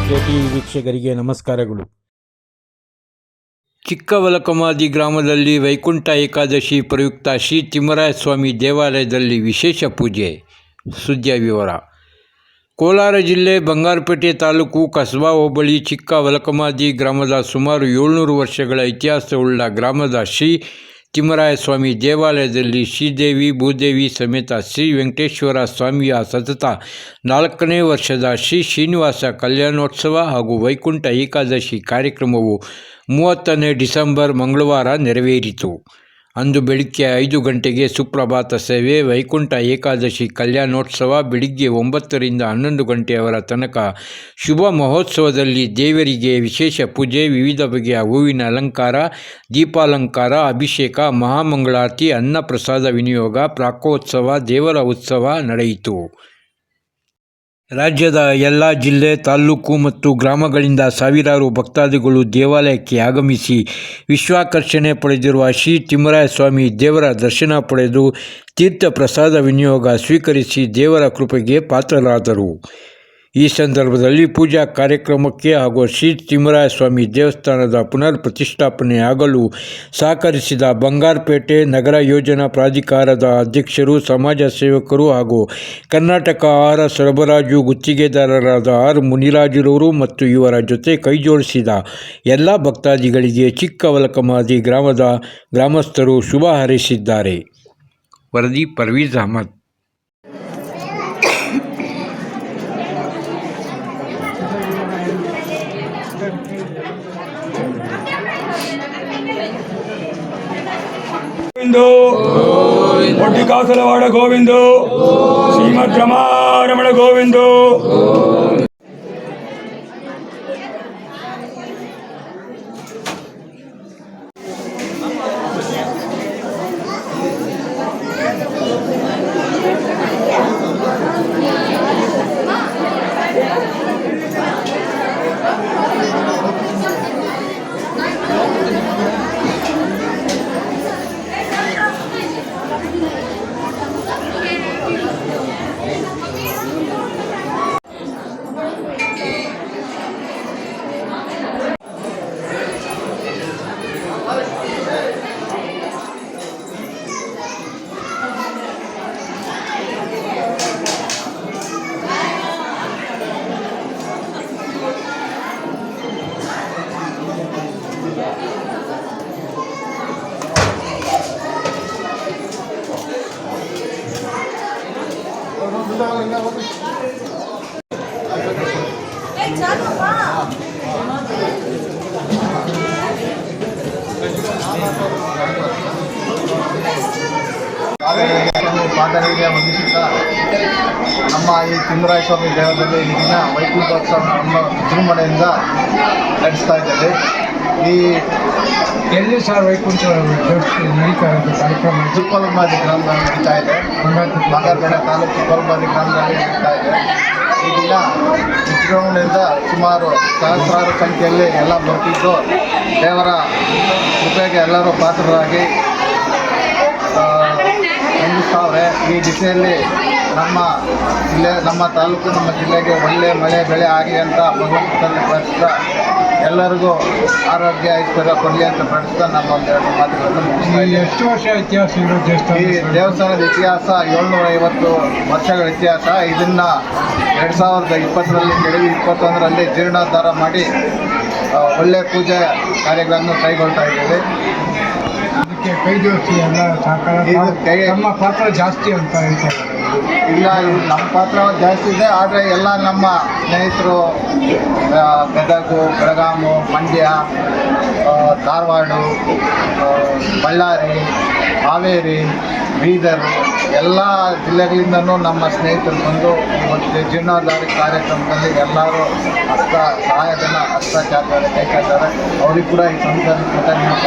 KTV ವೀಕ್ಷಕರಿಗೆ ನಮಸ್ಕಾರಗಳು. ಚಿಕ್ಕವಲಕಮಾದಿ ಗ್ರಾಮದಲ್ಲಿ ವೈಕುಂಠ ಏಕಾದಶಿ ಪ್ರಯುಕ್ತ ಶ್ರೀ ತಿಮ್ಮರಾಯ ಸ್ವಾಮಿ ದೇವಾಲಯದಲ್ಲಿ ವಿಶೇಷ ಪೂಜೆ. ಸುದ್ದಿಯ ವಿವರ. ಕೋಲಾರ ಜಿಲ್ಲೆ ಬಂಗಾರಪೇಟೆ ತಾಲೂಕು ಕಸಬಾ ಹೋಬಳಿ ಚಿಕ್ಕವಲಕಮಾದಿ ಗ್ರಾಮದ ಸುಮಾರು 700 ವರ್ಷಗಳ ಇತಿಹಾಸವುಳ್ಳ ಗ್ರಾಮದ ಶ್ರೀ ತಿಮ್ಮರಾಯ ಸ್ವಾಮಿ ದೇವಾಲಯದಲ್ಲಿ ಶ್ರೀದೇವಿ ಭೂದೇವಿ ಸಮೇತ ಶ್ರೀ ವೆಂಕಟೇಶ್ವರ ಸ್ವಾಮಿಯ ಸತತ 4ನೇ ವರ್ಷದ ಶ್ರೀ ಶ್ರೀನಿವಾಸ ಕಲ್ಯಾಣೋತ್ಸವ ಹಾಗೂ ವೈಕುಂಠ ಏಕಾದಶಿ ಕಾರ್ಯಕ್ರಮವು 30ನೇ ಡಿಸೆಂಬರ್ ಮಂಗಳವಾರ ನೆರವೇರಿತು. ಅಂದು ಬೆಳಗ್ಗೆ 5 ಗಂಟೆಗೆ ಸುಪ್ರಭಾತ ಸೇವೆ, ವೈಕುಂಠ ಏಕಾದಶಿ ಕಲ್ಯಾಣೋತ್ಸವ, ಬೆಳಿಗ್ಗೆ 9 ರಿಂದ 11 ಗಂಟೆಯವರ ತನಕ ಶುಭ ಮಹೋತ್ಸವದಲ್ಲಿ ದೇವರಿಗೆ ವಿಶೇಷ ಪೂಜೆ, ವಿವಿಧ ಬಗೆಯ ಹೂವಿನ ಅಲಂಕಾರ, ದೀಪಾಲಂಕಾರ, ಅಭಿಷೇಕ, ಮಹಾಮಂಗಳಾರತಿ, ಅನ್ನಪ್ರಸಾದ ವಿನಿಯೋಗ, ಪ್ರಾಕೋತ್ಸವ, ದೇವರ ಉತ್ಸವ ನಡೆಯಿತು. ರಾಜ್ಯದ ಎಲ್ಲ ಜಿಲ್ಲೆ, ತಾಲೂಕು ಮತ್ತು ಗ್ರಾಮಗಳಿಂದ ಸಾವಿರಾರು ಭಕ್ತಾದಿಗಳು ದೇವಾಲಯಕ್ಕೆ ಆಗಮಿಸಿ ವಿಶ್ವಾಕರ್ಷಣೆ ಪಡೆದಿರುವ ಶ್ರೀ ತಿಮ್ಮರಾಯ ಸ್ವಾಮಿ ದೇವರ ದರ್ಶನ ಪಡೆದು ತೀರ್ಥ ಪ್ರಸಾದ ವಿನಿಯೋಗ ಸ್ವೀಕರಿಸಿ ದೇವರ ಕೃಪೆಗೆ ಪಾತ್ರರಾದರು. ಈ ಸಂದರ್ಭದಲ್ಲಿ ಪೂಜಾ ಕಾರ್ಯಕ್ರಮಕ್ಕೆ ಹಾಗೂ ಶ್ರೀ ತಿಮ್ಮರಾಯ ಸ್ವಾಮಿ ದೇವಸ್ಥಾನದ ಪುನರ್ ಪ್ರತಿಷ್ಠಾಪನೆ ಆಗಲು ಸಹಕರಿಸಿದ ಬಂಗಾರಪೇಟೆ ನಗರ ಯೋಜನಾ ಪ್ರಾಧಿಕಾರದ ಅಧ್ಯಕ್ಷರು, ಸಮಾಜ ಸೇವಕರು ಹಾಗೂ ಕರ್ನಾಟಕ ಆಹಾರ ಸರಬರಾಜು ಗುತ್ತಿಗೆದಾರರಾದ ಆರ್ ಮುನಿರಾಜುರವರು ಮತ್ತು ಇವರ ಜೊತೆ ಕೈಜೋಡಿಸಿದ ಎಲ್ಲ ಭಕ್ತಾದಿಗಳಿಗೆ ಚಿಕ್ಕವಲಕಮಾದಿ ಗ್ರಾಮದ ಗ್ರಾಮಸ್ಥರು ಶುಭ ಹಾರೈಸಿದ್ದಾರೆ. ವರದಿ ಪರ್ವೀಜ್ ಅಹಮದ್. ಒಡ್ಡಿ ಕಾಸಲವಾಡ ಗೋವಿಂದು, ಶ್ರೀಮದ್ ರಮಾರಮಣ ಗೋವಿಂದು. ಪಾದರಿಗೆ ವಂದಿಸುತ್ತಾ ನಮ್ಮ ಈ ತಿಮ್ಮರಾಯ ಸ್ವಾಮಿ ದೇವದಲ್ಲಿ ಈ ದಿನ ವೈಕುಂಠೋತ್ಸವ ನಮ್ಮ ವಿಜೃಂಭಣೆಯಿಂದ ನಡೆಸ್ತಾ ಇದ್ದೇವೆ. ಈ ಎಲ್ಲಿ ಸರ್ ವೈಕುಂಠ ನಡೀತಾ ಇರೋದು ಕಾರ್ಯಕ್ರಮ? ಚಿಕ್ಕವಲಕಮಾದಿ ಗ್ರಾಮದಲ್ಲಿ ನಡೀತಾ ಇದೆ. ಬಂಗಾರಪೇಟೆ ತಾಲೂಕು ಚಿಕ್ಕವಲಕಮಾದಿ ಗ್ರಾಮದಲ್ಲಿ ನಡೀತಾ ಇದೆ. ಈ ದಿನ ವಿಜೃಂಭಣೆಯಿಂದ ಸುಮಾರು ಸಹಸ್ರಾರು ಸಂಖ್ಯೆಯಲ್ಲಿ ಎಲ್ಲ ಬರ್ತಿದ್ದು ದೇವರ ಕೃಪೆಗೆ ಎಲ್ಲರೂ ಪಾತ್ರರಾಗಿ ಹೊಂದಿಸ್ತಾವ್ರೆ. ಈ ದಿಸೆಯಲ್ಲಿ ನಮ್ಮ ಜಿಲ್ಲೆ, ನಮ್ಮ ತಾಲೂಕು, ನಮ್ಮ ಜಿಲ್ಲೆಗೆ ಒಳ್ಳೆ ಮಳೆ ಬೆಳೆ ಆಗಿ ಅಂತ ಭಗವಂತನಲ್ಲಿ ಪ್ರಾರ್ಥಿಸ್ತಾ ಎಲ್ಲರಿಗೂ ಆರೋಗ್ಯ ಐಶ್ವರ್ಯ ಕೊಡಲಿ ಅಂತ ಪ್ರಾರ್ಥಿಸ್ತಾ ನಮ್ಮ ಒಂದೆರಡು ಮಾತುಗಳನ್ನು ಮುಗಿಸ್ತಾ ಇದ್ದೀವಿ. ಎಷ್ಟು ವರ್ಷ ಇತಿಹಾಸ ಇರೋ ದೇವಸ್ಥಾನ? ಈ ದೇವಸ್ಥಾನದ ಇತಿಹಾಸ 750 ವರ್ಷಗಳ ಇತಿಹಾಸ. ಇದನ್ನು 2020ರಲ್ಲಿ ಕೆಳಗೆ 2021ರಲ್ಲಿ ಜೀರ್ಣೋದ್ಧಾರ ಮಾಡಿ ಒಳ್ಳೆಯ ಪೂಜೆ ಕಾರ್ಯಗಳನ್ನು ಕೈಗೊಳ್ತಾ ಇದ್ದೇವೆ. ಅದಕ್ಕೆ ಕೈ ಜೋಡಿಸಿ ಎಲ್ಲ ಸಹಕಾರ. ನಮ್ಮ ಪಾತ್ರ ಜಾಸ್ತಿ ಅಂತ ಹೇಳ್ತಾರೆ. ಇಲ್ಲ, ಇದು ನಮ್ಮ ಪಾತ್ರ ಜಾಸ್ತಿ ಇದೆ. ಆದರೆ ಎಲ್ಲ ನಮ್ಮ ಸ್ನೇಹಿತರು ಗದಗ, ಬೆಳಗಾವಿ, ಮಂಡ್ಯ, ಧಾರವಾಡ, ಬಳ್ಳಾರಿ, ಹಾವೇರಿ, ಬೀದರ್ ಎಲ್ಲ ಜಿಲ್ಲೆಗಳಿಂದನೂ ನಮ್ಮ ಸ್ನೇಹಿತರು ಬಂದು ಇವತ್ತು ಜೀರ್ಣೋದ್ಧಾರ ಕಾರ್ಯಕ್ರಮದಲ್ಲಿ ಎಲ್ಲರೂ ಸಹಾಯಧನ ಹಸ್ತಾಚಾರ ಕೈಕಾತಾರೆ. ಅವ್ರಿಗೆ ಕೂಡ ಈ ಸಂದರ್ಭದಲ್ಲಿ ಧನ್ಯವಾದ.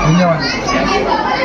ಧನ್ಯವಾದ.